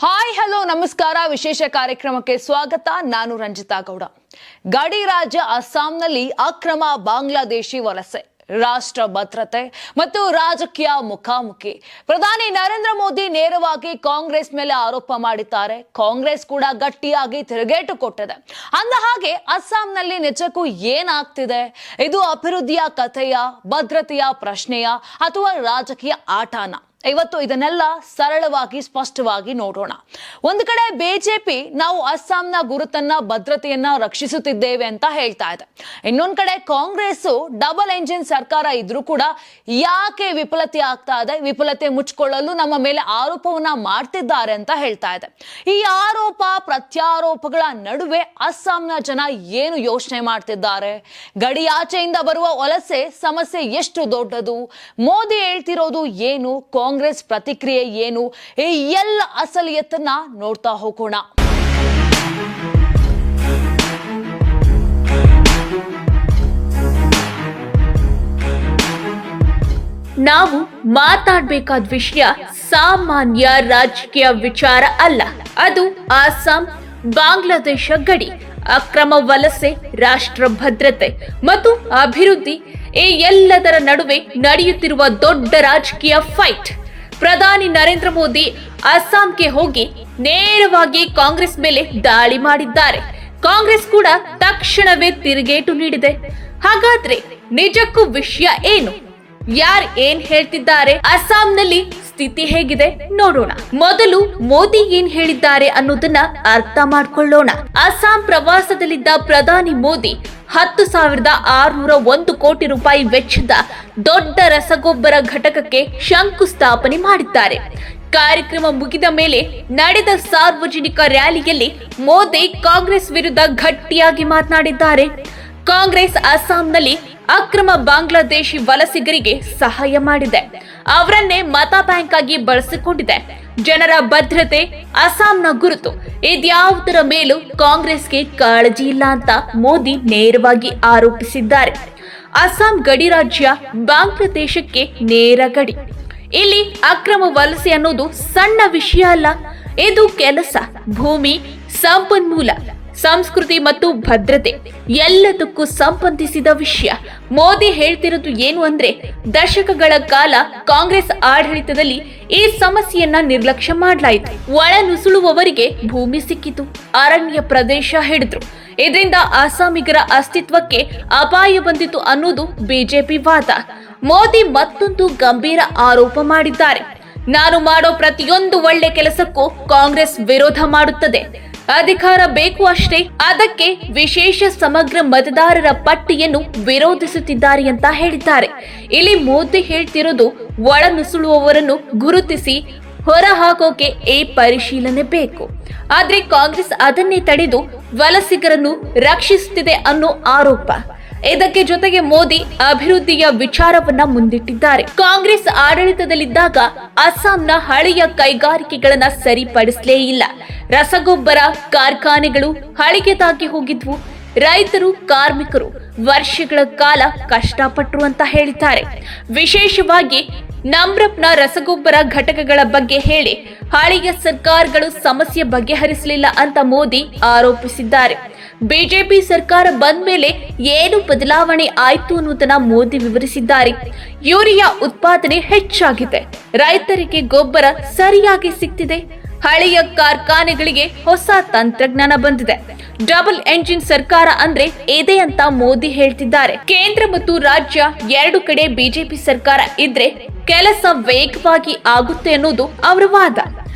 Hi hello ನಮಸ್ಕಾರ. ವಿಶೇಷ ಕಾರ್ಯಕ್ರಮಕ್ಕೆ ಸ್ವಾಗತ. ನಾನು ರಂಜಿತಾ ಗೌಡ. ಗಡಿ ರಾಜ್ಯ ಅಸ್ಸಾಂನಲ್ಲಿ ಅಕ್ರಮ ಬಾಂಗ್ಲಾದೇಶಿ ವಲಸೆ, ರಾಷ್ಟ್ರ ಭದ್ರತೆ ಮತ್ತು ರಾಜಕೀಯ ಮುಖಾಮುಖಿ. ಪ್ರಧಾನಿ ನರೇಂದ್ರ ಮೋದಿ ನೇರವಾಗಿ ಕಾಂಗ್ರೆಸ್ ಮೇಲೆ ಆರೋಪ ಮಾಡಿದ್ದಾರೆ. ಕಾಂಗ್ರೆಸ್ ಕೂಡ ಗಟ್ಟಿಯಾಗಿ ತಿರುಗೇಟು ಕೊಟ್ಟಿದೆ. ಅಂದ ಹಾಗೆ ಅಸ್ಸಾಂನಲ್ಲಿ ನಿಜಕ್ಕೂ ಏನಾಗ್ತಿದೆ? ಇದು ಅಭಿವೃದ್ಧಿಯ ಕಥೆಯ, ಭದ್ರತೆಯ ಪ್ರಶ್ನೆಯ ಅಥವಾ ರಾಜಕೀಯ ಆಟನ? ಇವತ್ತು ಇದನ್ನೆಲ್ಲ ಸರಳವಾಗಿ ಸ್ಪಷ್ಟವಾಗಿ ನೋಡೋಣ. ಒಂದು ಕಡೆ ಬಿಜೆಪಿ ನಾವು ಅಸ್ಸಾಂನ ಗುರುತನ್ನ ಭದ್ರತೆಯನ್ನ ರಕ್ಷಿಸುತ್ತಿದ್ದೇವೆ ಅಂತ ಹೇಳ್ತಾ ಇದೆ. ಇನ್ನೊಂದು ಕಡೆ ಕಾಂಗ್ರೆಸ್ ಡಬಲ್ ಎಂಜಿನ್ ಸರ್ಕಾರ ಇದ್ರೂ ಕೂಡ ಯಾಕೆ ವಿಫಲತೆ ಆಗ್ತಾ ಇದೆ, ವಿಫಲತೆ ಮುಚ್ಚಿಕೊಳ್ಳಲು ನಮ್ಮ ಮೇಲೆ ಆರೋಪವನ್ನ ಮಾಡ್ತಿದ್ದಾರೆ ಅಂತ ಹೇಳ್ತಾ ಇದೆ. ಈ ಆರೋಪ ಪ್ರತ್ಯಾರೋಪಗಳ ನಡುವೆ ಅಸ್ಸಾಂನ ಜನ ಏನು ಯೋಚನೆ ಮಾಡ್ತಿದ್ದಾರೆ? ಗಡಿಯಾಚೆಯಿಂದ ಬರುವ ವಲಸೆ ಸಮಸ್ಯೆ ಎಷ್ಟು ದೊಡ್ಡದು? ಮೋದಿ ಹೇಳ್ತಿರೋದು ಏನು? ಕಾಂಗ್ರೆಸ್ ಪ್ರತಿಕ್ರಿಯೆ ಏನು? ಈ ಎಲ್ಲ ಅಸಲಿಯತ್ತನ್ನ ನೋಡ್ತಾ ಹೋಗೋಣ. ನಾವು ಮಾತಾಡಬೇಕಾದ ವಿಷಯ ಸಾಮಾನ್ಯ ರಾಜಕೀಯ ವಿಚಾರ ಅಲ್ಲ. ಅದು ಅಸ್ಸಾಂ ಬಾಂಗ್ಲಾದೇಶ ಗಡಿ, ಅಕ್ರಮ ವಲಸೆ, ರಾಷ್ಟ್ರ ಭದ್ರತೆ ಮತ್ತು ಅಭಿವೃದ್ಧಿ, ಈ ಎಲ್ಲದರ ನಡುವೆ ನಡೆಯುತ್ತಿರುವ ದೊಡ್ಡ ರಾಜಕೀಯ ಫೈಟ್. ಪ್ರಧಾನಿ ನರೇಂದ್ರ ಮೋದಿ ಅಸ್ಸಾಂಗೆ ಹೋಗಿ ನೇರವಾಗಿ ಕಾಂಗ್ರೆಸ್ ಮೇಲೆ ದಾಳಿ ಮಾಡಿದ್ದಾರೆ. ಕಾಂಗ್ರೆಸ್ ಕೂಡ ತಕ್ಷಣವೇ ತಿರುಗೇಟು ನೀಡಿದೆ. ಹಾಗಾದ್ರೆ ನಿಜಕ್ಕೂ ವಿಷಯ ಏನು? ಯಾರು ಏನ್ ಹೇಳ್ತಿದ್ದಾರೆ? ಅಸ್ಸಾಂನಲ್ಲಿ ಸ್ಥಿತಿ ಹೇಗಿದೆ ನೋಡೋಣ. ಮೊದಲು ಮೋದಿ ಏನ್ ಹೇಳಿದ್ದಾರೆ ಅನ್ನೋದನ್ನ ಅರ್ಥ ಮಾಡ್ಕೊಳ್ಳೋಣ. ಅಸ್ಸಾಂ ಪ್ರವಾಸದಲ್ಲಿದ್ದ ಪ್ರಧಾನಿ ಮೋದಿ 10,601 ಕೋಟಿ ರೂಪಾಯಿ ವೆಚ್ಚದ ದೊಡ್ಡ ರಸಗೊಬ್ಬರ ಘಟಕಕ್ಕೆ ಶಂಕುಸ್ಥಾಪನೆ ಮಾಡಿದ್ದಾರೆ. ಕಾರ್ಯಕ್ರಮ ಮುಗಿದ ಮೇಲೆ ನಡೆದ ಸಾರ್ವಜನಿಕ ರ್ಯಾಲಿಯಲ್ಲಿ ಮೋದಿ ಕಾಂಗ್ರೆಸ್ ವಿರುದ್ಧ ಗಟ್ಟಿಯಾಗಿ ಮಾತನಾಡಿದ್ದಾರೆ. ಕಾಂಗ್ರೆಸ್ ಅಸ್ಸಾಂನಲ್ಲಿ ಅಕ್ರಮ ಬಾಂಗ್ಲಾದೇಶಿ ವಲಸಿಗರಿಗೆ ಸಹಾಯ ಮಾಡಿದೆ, ಅವರನ್ನೇ ಮತ ಬ್ಯಾಂಕ್ ಆಗಿ ಬಳಸಿಕೊಂಡಿದೆ. ಜನರ ಭದ್ರತೆ ಅಸ್ಸಾಂನ ಗುರುತು, ಇದ್ಯಾವುದರ ಮೇಲೂ ಕಾಂಗ್ರೆಸ್ಗೆ ಕಾಳಜಿ ಇಲ್ಲ ಅಂತ ಮೋದಿ ನೇರವಾಗಿ ಆರೋಪಿಸಿದ್ದಾರೆ. ಅಸ್ಸಾಂ ಗಡಿ ರಾಜ್ಯ ಬಾಂಗ್ಲಾದೇಶಕ್ಕೆ ನೇರ ಗಡಿ. ಇಲ್ಲಿ ಅಕ್ರಮ ವಲಸೆ ಅನ್ನೋದು ಸಣ್ಣ ವಿಷಯ ಅಲ್ಲ. ಇದು ಕೆಲಸ, ಭೂಮಿ, ಸಂಪನ್ಮೂಲ, ಸಂಸ್ಕೃತಿ ಮತ್ತು ಭದ್ರತೆ ಎಲ್ಲದಕ್ಕೂ ಸಂಬಂಧಿಸಿದ ವಿಷಯ. ಮೋದಿ ಹೇಳ್ತಿರೋದು ಏನು ಅಂದ್ರೆ, ದಶಕಗಳ ಕಾಲ ಕಾಂಗ್ರೆಸ್ ಆಡಳಿತದಲ್ಲಿ ಈ ಸಮಸ್ಯೆಯನ್ನ ನಿರ್ಲಕ್ಷ್ಯ ಮಾಡಲಾಯಿತು. ಒಳ ನುಸುಳುವವರಿಗೆ ಭೂಮಿ ಸಿಕ್ಕಿತು, ಅರಣ್ಯ ಪ್ರದೇಶ ಹಿಡಿದ್ರು. ಇದರಿಂದ ಅಸ್ಸಾಮಿಗರ ಅಸ್ತಿತ್ವಕ್ಕೆ ಅಪಾಯ ಬಂದಿತು ಅನ್ನೋದು ಬಿಜೆಪಿ ವಾದ. ಮೋದಿ ಮತ್ತೊಂದು ಗಂಭೀರ ಆರೋಪ ಮಾಡಿದ್ದಾರೆ. ನಾನು ಮಾಡೋ ಪ್ರತಿಯೊಂದು ಒಳ್ಳೆ ಕೆಲಸಕ್ಕೂ ಕಾಂಗ್ರೆಸ್ ವಿರೋಧ ಮಾಡುತ್ತದೆ. ಅಧಿಕಾರ ಬೇಕು ಅಷ್ಟೇ, ಅದಕ್ಕೆ ವಿಶೇಷ ಸಮಗ್ರ ಮತದಾರರ ಪಟ್ಟಿಯನ್ನು ವಿರೋಧಿಸುತ್ತಿದ್ದಾರೆ ಅಂತ ಹೇಳಿದ್ದಾರೆ. ಇಲ್ಲಿ ಮೋದಿ ಹೇಳ್ತಿರೋದು, ಒಳ ನುಸುಳುವವರನ್ನು ಗುರುತಿಸಿ ಹೊರ ಹಾಕೋಕೆ ಈ ಪರಿಶೀಲನೆ ಬೇಕು. ಆದ್ರೆ ಕಾಂಗ್ರೆಸ್ ಅದನ್ನೇ ತಡೆದು ವಲಸಿಗರನ್ನು ರಕ್ಷಿಸುತ್ತಿದೆ ಅನ್ನೋ ಆರೋಪ. ಇದಕ್ಕೆ ಜೊತೆಗೆ ಮೋದಿ ಅಭಿವೃದ್ಧಿಯ ವಿಚಾರವನ್ನ ಮುಂದಿಟ್ಟಿದ್ದಾರೆ. ಕಾಂಗ್ರೆಸ್ ಆಡಳಿತದಲ್ಲಿದ್ದಾಗ ಅಸ್ಸಾಂನ ಹಳೆಯ ಕೈಗಾರಿಕೆಗಳನ್ನ ಸರಿಪಡಿಸಲೇ ಇಲ್ಲ. ರಸಗೊಬ್ಬರ ಕಾರ್ಖಾನೆಗಳು ಹಳಿಗೆದಾಗಿ ಹೋಗಿದ್ವು. ರೈತರು, ಕಾರ್ಮಿಕರು ವರ್ಷಗಳ ಕಾಲ ಕಷ್ಟಪಟ್ಟರು ಅಂತ ಹೇಳಿದ್ದಾರೆ. ವಿಶೇಷವಾಗಿ ನಮ್ರಪ್ನ ರಸಗೊಬ್ಬರ ಘಟಕಗಳ ಬಗ್ಗೆ ಹೇಳಿ ಹಳೆಯ ಸರ್ಕಾರಗಳು ಸಮಸ್ಯೆ ಬಗೆಹರಿಸಲಿಲ್ಲ ಅಂತ ಮೋದಿ ಆರೋಪಿಸಿದ್ದಾರೆ. ಬಿಜೆಪಿ ಸರ್ಕಾರ ಬಂದ ಮೇಲೆ ಏನು ಬದಲಾವಣೆ ಆಯ್ತು ಅನ್ನೋದನ್ನ ಮೋದಿ ವಿವರಿಸಿದ್ದಾರೆ. ಯೂರಿಯಾ ಉತ್ಪಾದನೆ ಹೆಚ್ಚಾಗಿದೆ, ರೈತರಿಗೆ ಗೊಬ್ಬರ ಸರಿಯಾಗಿ ಸಿಗ್ತಿದೆ, ಹಳೆಯ ಕಾರ್ಖಾನೆಗಳಿಗೆ ಹೊಸ ತಂತ್ರಜ್ಞಾನ ಬಂದಿದೆ. ಡಬಲ್ ಎಂಜಿನ್ ಸರ್ಕಾರ ಅಂದ್ರೆ ಇದೆ ಅಂತ ಮೋದಿ ಹೇಳ್ತಿದ್ದಾರೆ. ಕೇಂದ್ರ ಮತ್ತು ರಾಜ್ಯ ಎರಡು ಕಡೆ ಬಿಜೆಪಿ ಸರ್ಕಾರ ಇದ್ರೆ ಕೆಲಸ ವೇಗವಾಗಿ ಆಗುತ್ತೆ ಅನ್ನೋದು ಅವರ ವಾದ.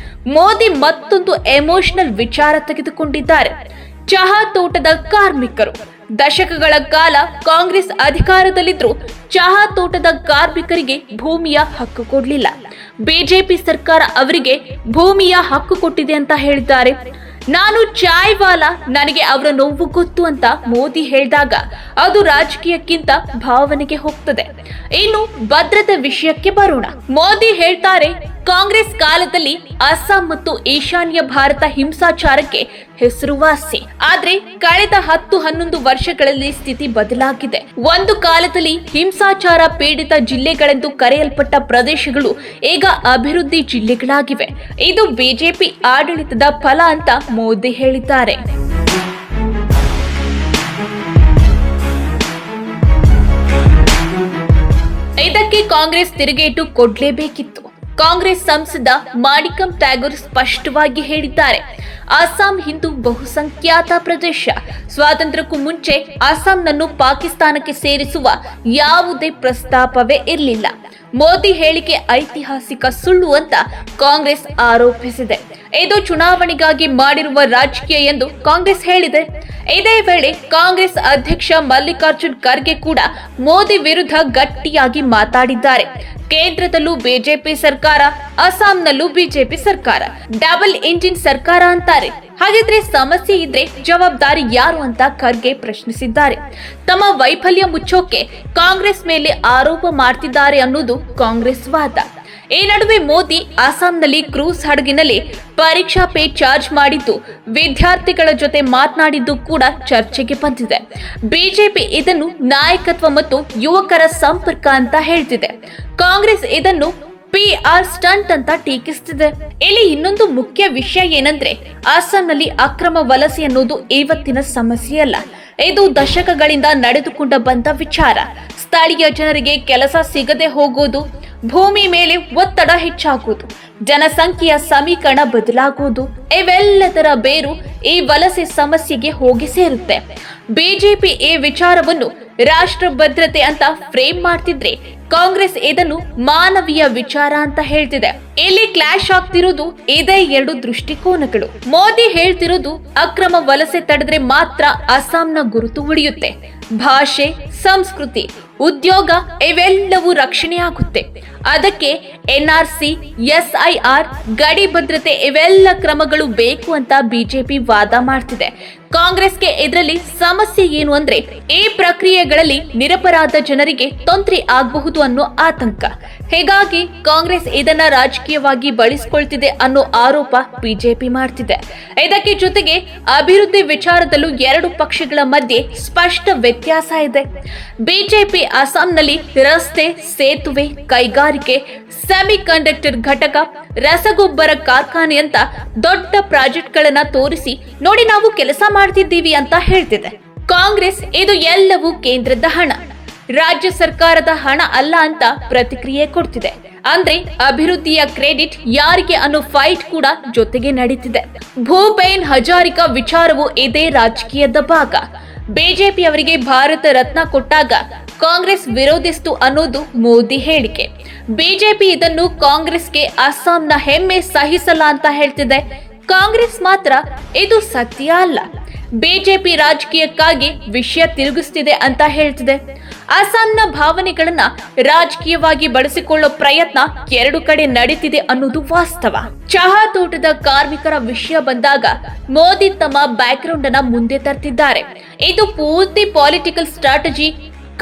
ಮೋದಿ ಮತ್ತೊಂದು ಎಮೋಷನಲ್ ವಿಚಾರ ತೆಗೆದುಕೊಂಡಿದ್ದಾರೆ. ಚಹಾ ತೋಟದ ಕಾರ್ಮಿಕರು ದಶಕಗಳ ಕಾಲ ಕಾಂಗ್ರೆಸ್ ಅಧಿಕಾರದಲ್ಲಿದ್ರು ಚಹಾ ತೋಟದ ಕಾರ್ಮಿಕರಿಗೆ ಭೂಮಿಯ ಹಕ್ಕು ಕೊಡ್ಲಿಲ್ಲ. ಬಿಜೆಪಿ ಸರ್ಕಾರ ಅವರಿಗೆ ಭೂಮಿಯ ಹಕ್ಕು ಕೊಟ್ಟಿದೆ ಅಂತ ಹೇಳಿದ್ದಾರೆ. ನಾನು ಚಾಯ್ ವಾಲಾ, ನನಗೆ ಅವರ ನೋವು ಗೊತ್ತು ಅಂತ ಮೋದಿ ಹೇಳಿದಾಗ ಅದು ರಾಜಕೀಯಕ್ಕಿಂತ ಭಾವನೆಗೆ ಹೋಗ್ತದೆ. ಇನ್ನು ಭದ್ರತೆ ವಿಷಯಕ್ಕೆ ಬರೋಣ. ಮೋದಿ ಹೇಳ್ತಾರೆ, ಕಾಂಗ್ರೆಸ್ ಕಾಲದಲ್ಲಿ ಅಸ್ಸಾಂ ಮತ್ತು ಈಶಾನ್ಯ ಭಾರತ ಹಿಂಸಾಚಾರಕ್ಕೆ ಹೆಸರುವಾಸಿ. ಆದ್ರೆ ಕಳೆದ 10-11 ವರ್ಷಗಳಲ್ಲಿ ಸ್ಥಿತಿ ಬದಲಾಗಿದೆ. ಒಂದು ಕಾಲದಲ್ಲಿ ಹಿಂಸಾಚಾರ ಪೀಡಿತ ಜಿಲ್ಲೆಗಳೆಂದು ಕರೆಯಲ್ಪಟ್ಟ ಪ್ರದೇಶಗಳು ಈಗ ಅಭಿವೃದ್ಧಿ ಜಿಲ್ಲೆಗಳಾಗಿವೆ. ಇದು ಬಿಜೆಪಿ ಆಡಳಿತದ ಫಲ ಅಂತ ಮೋದಿ ಹೇಳಿದ್ದಾರೆ. ಇದಕ್ಕೆ ಕಾಂಗ್ರೆಸ್ ತಿರುಗೇಟು ಕೊಡ್ಲೇಬೇಕಿತ್ತು. ಕಾಂಗ್ರೆಸ್ ಸಂಸದ ಮಾಣಿಕಂ ಟ್ಯಾಗೋರ್ ಸ್ಪಷ್ಟವಾಗಿ ಹೇಳಿದ್ದಾರೆ, ಅಸ್ಸಾಂ ಹಿಂದೂ ಬಹುಸಂಖ್ಯಾತ ಪ್ರದೇಶ. ಸ್ವಾತಂತ್ರ್ಯಕ್ಕೂ ಮುಂಚೆ ಅಸ್ಸಾಂನನ್ನು ಪಾಕಿಸ್ತಾನಕ್ಕೆ ಸೇರಿಸುವ ಯಾವುದೇ ಪ್ರಸ್ತಾಪವೇ ಇರಲಿಲ್ಲ. ಮೋದಿ ಹೇಳಿಕೆ ಐತಿಹಾಸಿಕ ಸುಳ್ಳು ಅಂತ ಕಾಂಗ್ರೆಸ್ ಆರೋಪಿಸಿದೆ. ಇದು ಚುನಾವಣೆಗಾಗಿ ಮಾಡಿರುವ ರಾಜಕೀಯ ಎಂದು ಕಾಂಗ್ರೆಸ್ ಹೇಳಿದೆ. ಇದೇ ವೇಳೆ ಕಾಂಗ್ರೆಸ್ ಅಧ್ಯಕ್ಷ ಮಲ್ಲಿಕಾರ್ಜುನ್ ಖರ್ಗೆ ಕೂಡ ಮೋದಿ ವಿರುದ್ಧ ಗಟ್ಟಿಯಾಗಿ ಮಾತಾಡಿದ್ದಾರೆ. ಕೇಂದ್ರದಲ್ಲೂ ಬಿಜೆಪಿ ಸರ್ಕಾರ, ಅಸ್ಸಾಂನಲ್ಲೂ ಬಿಜೆಪಿ ಸರ್ಕಾರ, ಡಬಲ್ ಇಂಜಿನ್ ಸರ್ಕಾರ ಅಂತಾರೆ. ಹಾಗಿದ್ರೆ ಸಮಸ್ಯೆ ಇದ್ರೆ ಜವಾಬ್ದಾರಿ ಯಾರು ಅಂತ ಖರ್ಗೆ ಪ್ರಶ್ನಿಸಿದ್ದಾರೆ. ತಮ್ಮ ವೈಫಲ್ಯ ಮುಚ್ಚೋಕೆ ಕಾಂಗ್ರೆಸ್ ಮೇಲೆ ಆರೋಪ ಮಾಡ್ತಿದ್ದಾರೆ ಅನ್ನೋದು ಕಾಂಗ್ರೆಸ್ ವಾದ. ಈ ನಡುವೆ ಮೋದಿ ಅಸ್ಸಾಂನಲ್ಲಿ ಕ್ರೂಸ್ ಹಡಗಿನಲ್ಲಿ ಪರೀಕ್ಷಾ ಪೇ ಚಾರ್ಜ್ ಮಾಡಿದ್ದು, ವಿದ್ಯಾರ್ಥಿಗಳ ಜೊತೆ ಮಾತನಾಡಿದ್ದು ಕೂಡ ಚರ್ಚೆಗೆ ಬಂದಿದೆ. ಬಿಜೆಪಿ ಇದನ್ನು ನಾಯಕತ್ವ ಮತ್ತು ಯುವಕರ ಸಂಪರ್ಕ ಅಂತ ಹೇಳ್ತಿದೆ. ಕಾಂಗ್ರೆಸ್ ಇದನ್ನು PR ಸ್ಟಂಟ್ ಅಂತ ಟೀಕಿಸುತ್ತಿದೆ. ಇಲ್ಲಿ ಇನ್ನೊಂದು ಮುಖ್ಯ ವಿಷಯ ಏನಂದ್ರೆ, ಅಸ್ಸಾಂನಲ್ಲಿ ಅಕ್ರಮ ವಲಸೆ ಅನ್ನೋದು ಇವತ್ತಿನ ಸಮಸ್ಯೆಯಲ್ಲ. ಇದು ದಶಕಗಳಿಂದ ನಡೆದುಕೊಂಡ ಬಂದ ವಿಚಾರ. ಸ್ಥಳೀಯ ಜನರಿಗೆ ಕೆಲಸ ಸಿಗದೆ ಹೋಗೋದು, ಭೂಮಿ ಮೇಲೆ ಒತ್ತಡ ಹೆಚ್ಚಾಗುವುದು, ಜನಸಂಖ್ಯೆಯ ಸಮೀಕರಣ ಬದಲಾಗುವುದು, ಇವೆಲ್ಲದರ ಬೇರು ಈ ವಲಸೆ ಸಮಸ್ಯೆಗೆ ಹೋಗಿ ಸೇರುತ್ತೆ. ಬಿಜೆಪಿ ಈ ವಿಚಾರವನ್ನು ರಾಷ್ಟ್ರ ಭದ್ರತೆ ಅಂತ ಫ್ರೇಮ್ ಮಾಡ್ತಿದ್ರೆ, ಕಾಂಗ್ರೆಸ್ ಇದನ್ನು ಮಾನವೀಯ ವಿಚಾರ ಅಂತ ಹೇಳ್ತಿದೆ. ಇಲ್ಲಿ ಕ್ಲಾಶ್ ಆಗ್ತಿರೋದು ಇದೇ ಎರಡು ದೃಷ್ಟಿಕೋನಗಳು. ಮೋದಿ ಹೇಳ್ತಿರೋದು, ಅಕ್ರಮ ವಲಸೆ ತಡೆದ್ರೆ ಮಾತ್ರ ಅಸ್ಸಾಂನ ಗುರುತು ಉಳಿಯುತ್ತೆ, ಭಾಷೆ, ಸಂಸ್ಕೃತಿ, ಉದ್ಯೋಗ ಇವೆಲ್ಲವೂ ರಕ್ಷಣೆಯಾಗುತ್ತೆ. ಅದಕ್ಕೆ NRC, SIR, ಗಡಿ ಭದ್ರತೆ ಇವೆಲ್ಲ ಕ್ರಮಗಳು ಬೇಕು ಅಂತ ಬಿಜೆಪಿ ವಾದ ಮಾಡ್ತಿದೆ. ಕಾಂಗ್ರೆಸ್ಗೆ ಇದರಲ್ಲಿ ಸಮಸ್ಯೆ ಏನು ಅಂದ್ರೆ, ಈ ಪ್ರಕ್ರಿಯೆಗಳಲ್ಲಿ ನಿರಪರಾಧ ಜನರಿಗೆ ತೊಂದರೆ ಆಗಬಹುದು ಅನ್ನೋ ಆತಂಕ. ಹೀಗಾಗಿ ಕಾಂಗ್ರೆಸ್ ಇದನ್ನ ರಾಜಕೀಯವಾಗಿ ಬಳಸಿಕೊಳ್ತಿದೆ ಅನ್ನೋ ಆರೋಪ ಬಿಜೆಪಿ ಮಾಡ್ತಿದೆ. ಇದಕ್ಕೆ ಜೊತೆಗೆ ಅಭಿವೃದ್ಧಿ ವಿಚಾರದಲ್ಲೂ ಎರಡು ಪಕ್ಷಗಳ ಮಧ್ಯೆ ಸ್ಪಷ್ಟ ವ್ಯತ್ಯಾಸ ಇದೆ. ಬಿಜೆಪಿ ಅಸ್ಸಾಂನಲ್ಲಿ ರಸ್ತೆ, ಸೇತುವೆ, ಕೈಗಾರಿಕೆ, ಸೆಮಿಕಂಡಕ್ಟರ್ ಘಟಕ, ರಸಗೊಬ್ಬರ ಕಾರ್ಖಾನೆ ಅಂತ ದೊಡ್ಡ ಪ್ರಾಜೆಕ್ಟ್ಗಳನ್ನ ತೋರಿಸಿ, ನೋಡಿ ನಾವು ಕೆಲಸ ಮಾಡ್ತಿದ್ದೀವಿ ಅಂತ ಹೇಳ್ತಿದೆ. ಕಾಂಗ್ರೆಸ್ ಇದು ಎಲ್ಲವೂ ಕೇಂದ್ರದ ಹಣ, ರಾಜ್ಯ ಸರ್ಕಾರದ ಹಣ ಅಲ್ಲ ಅಂತ ಪ್ರತಿಕ್ರಿಯೆ ಕೊಡ್ತಿದೆ. ಅಂದ್ರೆ ಅಭಿವೃದ್ಧಿಯ ಕ್ರೆಡಿಟ್ ಯಾರಿಗೆ ಅನ್ನೋ ಫೈಟ್ ಕೂಡ ಜೊತೆಗೆ ನಡೀತಿದೆ. ಭೂಪೇನ್ ಹಜಾರಿಕಾ ವಿಚಾರವು ಇದೇ ರಾಜಕೀಯದ ಭಾಗ. ಬಿಜೆಪಿ ಅವರಿಗೆ ಭಾರತ ರತ್ನ ಕೊಟ್ಟಾಗ ಕಾಂಗ್ರೆಸ್ ವಿರೋಧಿಸಿತು ಅನ್ನೋದು ಮೋದಿ ಹೇಳಿಕೆ. ಬಿಜೆಪಿ ಇದನ್ನು ಕಾಂಗ್ರೆಸ್ಗೆ ಅಸ್ಸಾಂನ ಹೆಮ್ಮೆ ಸಹಿಸಲ್ಲ ಅಂತ ಹೇಳ್ತಿದೆ. ಕಾಂಗ್ರೆಸ್ ಮಾತ್ರ ಇದು ಸತ್ಯ ಅಲ್ಲ, ಬಿಜೆಪಿ ರಾಜಕೀಯಕ್ಕಾಗಿ ವಿಷಯ ತಿರುಗಿಸ್ತಿದೆ ಅಂತ ಹೇಳ್ತಿದೆ. ಅಸ್ಸಾಂನ ಭಾವನೆಗಳನ್ನ ರಾಜಕೀಯವಾಗಿ ಬಳಸಿಕೊಳ್ಳೋ ಪ್ರಯತ್ನ ಎರಡು ಕಡೆ ನಡೀತಿದೆ ಅನ್ನೋದು ವಾಸ್ತವ. ಚಹಾ ತೋಟದ ಕಾರ್ಮಿಕರ ವಿಷಯ ಬಂದಾಗ ಮೋದಿ ತಮ್ಮ ಬ್ಯಾಕ್ಗ್ರೌಂಡ್ ಅನ್ನ ಮುಂದೆ ತರ್ತಿದ್ದಾರೆ. ಇದು ಪೂರ್ತಿ ಪೊಲಿಟಿಕಲ್ ಸ್ಟ್ರಾಟಜಿ.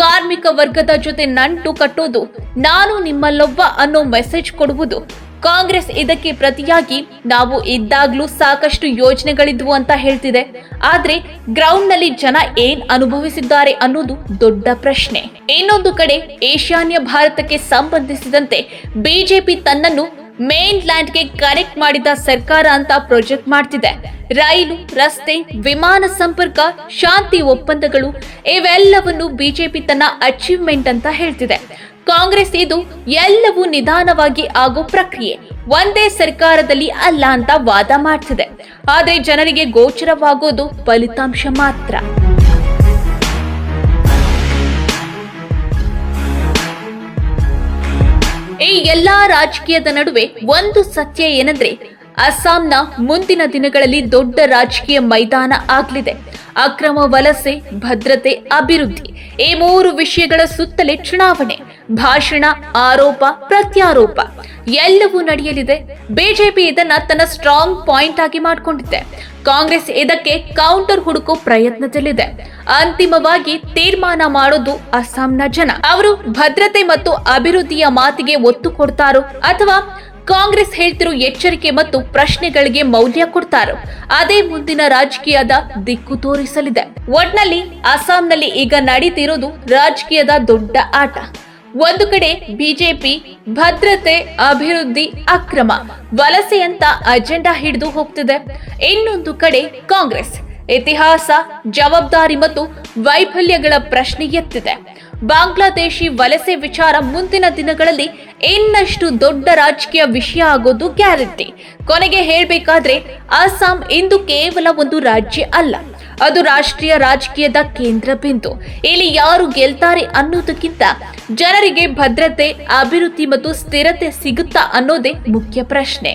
ಕಾರ್ಮಿಕ ವರ್ಗದ ಜೊತೆ ನಂಟು ಕಟ್ಟೋದು, ನಾನು ನಿಮ್ಮಲ್ಲೊಬ್ಬ ಅನ್ನೋ ಮೆಸೇಜ್ ಕೊಡುವುದು. ಕಾಂಗ್ರೆಸ್ ಇದಕ್ಕೆ ಪ್ರತಿಯಾಗಿ ನಾವು ಇದ್ದಾಗ್ಲೂ ಸಾಕಷ್ಟು ಯೋಜನೆಗಳಿದ್ವು ಅಂತ ಹೇಳ್ತಿದೆ. ಆದ್ರೆ ಗ್ರೌಂಡ್ ನಲ್ಲಿ ಜನ ಏನ್ ಅನುಭವಿಸಿದ್ದಾರೆ ಅನ್ನೋದು ದೊಡ್ಡ ಪ್ರಶ್ನೆ. ಇನ್ನೊಂದು ಕಡೆ ಈಶಾನ್ಯ ಭಾರತಕ್ಕೆ ಸಂಬಂಧಿಸಿದಂತೆ ಬಿಜೆಪಿ ತನ್ನನ್ನು ಮೇನ್ ಲ್ಯಾಂಡ್ಗೆ ಕನೆಕ್ಟ್ ಮಾಡಿದ ಸರ್ಕಾರ ಅಂತ ಪ್ರೊಜೆಕ್ಟ್ ಮಾಡ್ತಿದೆ. ರೈಲು, ರಸ್ತೆ, ವಿಮಾನ ಸಂಪರ್ಕ, ಶಾಂತಿ ಒಪ್ಪಂದಗಳು ಇವೆಲ್ಲವನ್ನು ಬಿಜೆಪಿ ತನ್ನ ಅಚೀವ್ಮೆಂಟ್ ಅಂತ ಹೇಳ್ತಿದೆ. ಕಾಂಗ್ರೆಸ್ ಇದು ಎಲ್ಲವೂ ನಿಧಾನವಾಗಿ ಆಗೋ ಪ್ರಕ್ರಿಯೆ, ಒಂದೇ ಸರ್ಕಾರದಲ್ಲಿ ಅಲ್ಲ ಅಂತ ವಾದ ಮಾಡ್ತಿದೆ. ಆದ್ರೆ ಜನರಿಗೆ ಗೋಚರವಾಗೋದು ಫಲಿತಾಂಶ ಮಾತ್ರ. ಈ ಎಲ್ಲಾ ರಾಜಕೀಯದ ನಡುವೆ ಒಂದು ಸತ್ಯ ಏನಂದ್ರೆ, ಅಸ್ಸಾಂನ ಮುಂದಿನ ದಿನಗಳಲ್ಲಿ ದೊಡ್ಡ ರಾಜಕೀಯ ಮೈದಾನ ಆಗಲಿದೆ. ಅಕ್ರಮ ವಲಸೆ, ಭದ್ರತೆ, ಅಭಿವೃದ್ಧಿ ಈ ಮೂರು ವಿಷಯಗಳ ಸುತ್ತಲೇ ಚುನಾವಣೆ, ಭಾಷಣ, ಆರೋಪ ಪ್ರತ್ಯಾರೋಪ ಎಲ್ಲವೂ ನಡೆಯಲಿದೆ. ಬಿಜೆಪಿ ಇದನ್ನ ತನ್ನ ಸ್ಟ್ರಾಂಗ್ ಪಾಯಿಂಟ್ ಆಗಿ ಮಾಡಿಕೊಂಡಿದೆ. ಕಾಂಗ್ರೆಸ್ ಇದಕ್ಕೆ ಕೌಂಟರ್ ಹುಡುಕೋ ಪ್ರಯತ್ನದಲ್ಲಿದೆ. ಅಂತಿಮವಾಗಿ ತೀರ್ಮಾನ ಮಾಡೋದು ಅಸ್ಸಾಂನ ಜನ. ಅವರು ಭದ್ರತೆ ಮತ್ತು ಅಭಿವೃದ್ಧಿಯ ಮಾತಿಗೆ ಒತ್ತು ಕೊಡ್ತಾರೋ ಅಥವಾ ಕಾಂಗ್ರೆಸ್ ಹೇಳ್ತಿರೋ ಎಚ್ಚರಿಕೆ ಮತ್ತು ಪ್ರಶ್ನೆಗಳಿಗೆ ಮೌಲ್ಯ ಕೊಡ್ತಾರೋ ಅದೇ ಮುಂದಿನ ರಾಜಕೀಯದ ದಿಕ್ಕು ತೋರಿಸಲಿದೆ. ಒಟ್ನಲ್ಲಿ ಅಸ್ಸಾಂನಲ್ಲಿ ಈಗ ನಡೀತಿರೋದು ರಾಜಕೀಯದ ದೊಡ್ಡ ಆಟ. ಒಂದು ಕಡೆ ಬಿಜೆಪಿ ಭದ್ರತೆ, ಅಭಿವೃದ್ಧಿ, ಅಕ್ರಮ, ವಲಸೆ ಅಂತ ಅಜೆಂಡಾ ಹಿಡಿದು ಹೋಗ್ತಿದೆ. ಇನ್ನೊಂದು ಕಡೆ ಕಾಂಗ್ರೆಸ್ ಇತಿಹಾಸ, ಜವಾಬ್ದಾರಿ ಮತ್ತು ವೈಫಲ್ಯಗಳ ಪ್ರಶ್ನೆ ಎತ್ತಿದೆ. ಬಾಂಗ್ಲಾದೇಶಿ ವಲಸೆ ವಿಚಾರ ಮುಂದಿನ ದಿನಗಳಲ್ಲಿ ಇನ್ನಷ್ಟು ದೊಡ್ಡ ರಾಜಕೀಯ ವಿಷಯ ಆಗೋದು ಗ್ಯಾರಂಟಿ. ಕೊನೆಗೆ ಹೇಳಬೇಕಾದ್ರೆ ಅಸ್ಸಾಂ ಇಂದು ಕೇವಲ ಒಂದು ರಾಜ್ಯ ಅಲ್ಲ, ಅದು ರಾಷ್ಟ್ರೀಯ ರಾಜಕೀಯದ ಕೇಂದ್ರ ಬಿಂದು. ಇಲ್ಲಿ ಯಾರು ಗೆಲ್ತಾರೆ ಅನ್ನೋದಕ್ಕಿಂತ ಜನರಿಗೆ ಭದ್ರತೆ, ಅಭಿವೃದ್ಧಿ ಮತ್ತು ಸ್ಥಿರತೆ ಸಿಗುತ್ತಾ ಅನ್ನೋದೇ ಮುಖ್ಯ ಪ್ರಶ್ನೆ.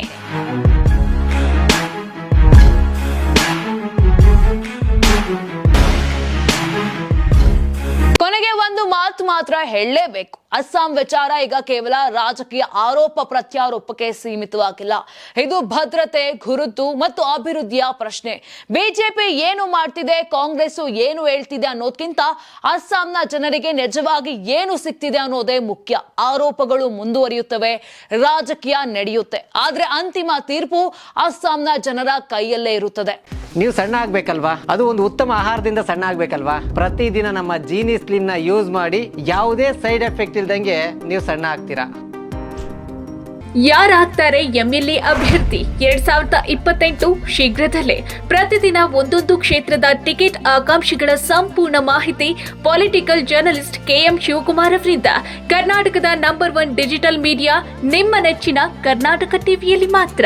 ಕೊನೆಗೆ ಒಂದು ಮಾತು ಮಾತ್ರ ಹೇಳಲೇಬೇಕು. ಅಸ್ಸಾಂ ವಿಚಾರ ಈಗ ಕೇವಲ ರಾಜಕೀಯ ಆರೋಪ ಪ್ರತ್ಯಾರೋಪಕ್ಕೆ ಸೀಮಿತವಾಗಿಲ್ಲ. ಇದು ಭದ್ರತೆ, ಗುರುತು ಮತ್ತು ಅಭಿವೃದ್ಧಿಯ ಪ್ರಶ್ನೆ. ಬಿಜೆಪಿ ಏನು ಮಾಡ್ತಿದೆ, ಕಾಂಗ್ರೆಸ್ ಏನು ಹೇಳ್ತಿದೆ ಅನ್ನೋದಕ್ಕಿಂತ ಅಸ್ಸಾಂನ ಜನರಿಗೆ ನಿಜವಾಗಿ ಏನು ಸಿಗ್ತಿದೆ ಅನ್ನೋದೇ ಮುಖ್ಯ. ಆರೋಪಗಳು ಮುಂದುವರಿಯುತ್ತವೆ, ರಾಜಕೀಯ ನಡೆಯುತ್ತೆ, ಆದ್ರೆ ಅಂತಿಮ ತೀರ್ಪು ಅಸ್ಸಾಂನ ಜನರ ಕೈಯಲ್ಲೇ ಇರುತ್ತದೆ. ನೀವು ಸಣ್ಣ ಆಗ್ಬೇಕಲ್ವಾ? ಅದು ಒಂದು ಉತ್ತಮ ಆಹಾರದಿಂದ ಸಣ್ಣ ಆಗ್ಬೇಕಲ್ವಾ? ಪ್ರತಿದಿನ ನಮ್ಮ ಜೀನಿ ಸ್ಲಿಮ್ ನ ಯೂಸ್ ಮಾಡಿ ಯಾವುದೇ ಸೈಡ್ ಎಫೆಕ್ಟ್ ಇಲ್ದಂಗೆ ನೀವು ಸಣ್ಣ ಆಗ್ತೀರಾ. ಯಾರಾಗ್ತಾರೆ ಎಂಎಲ್ಎ ಅಭ್ಯರ್ಥಿ 2028 ಶೀಘ್ರದಲ್ಲೇ. ಪ್ರತಿದಿನ ಒಂದೊಂದು ಕ್ಷೇತ್ರದ ಟಿಕೆಟ್ ಆಕಾಂಕ್ಷಿಗಳ ಸಂಪೂರ್ಣ ಮಾಹಿತಿ ಪೊಲಿಟಿಕಲ್ ಜರ್ನಲಿಸ್ಟ್ KM ಶಿವಕುಮಾರ್ ಅವರಿಂದ. ಕರ್ನಾಟಕದ ನಂಬರ್ 1 ಡಿಜಿಟಲ್ ಮೀಡಿಯಾ ನಿಮ್ಮ ನೆಚ್ಚಿನ ಕರ್ನಾಟಕ ಟಿವಿಯಲ್ಲಿ ಮಾತ್ರ.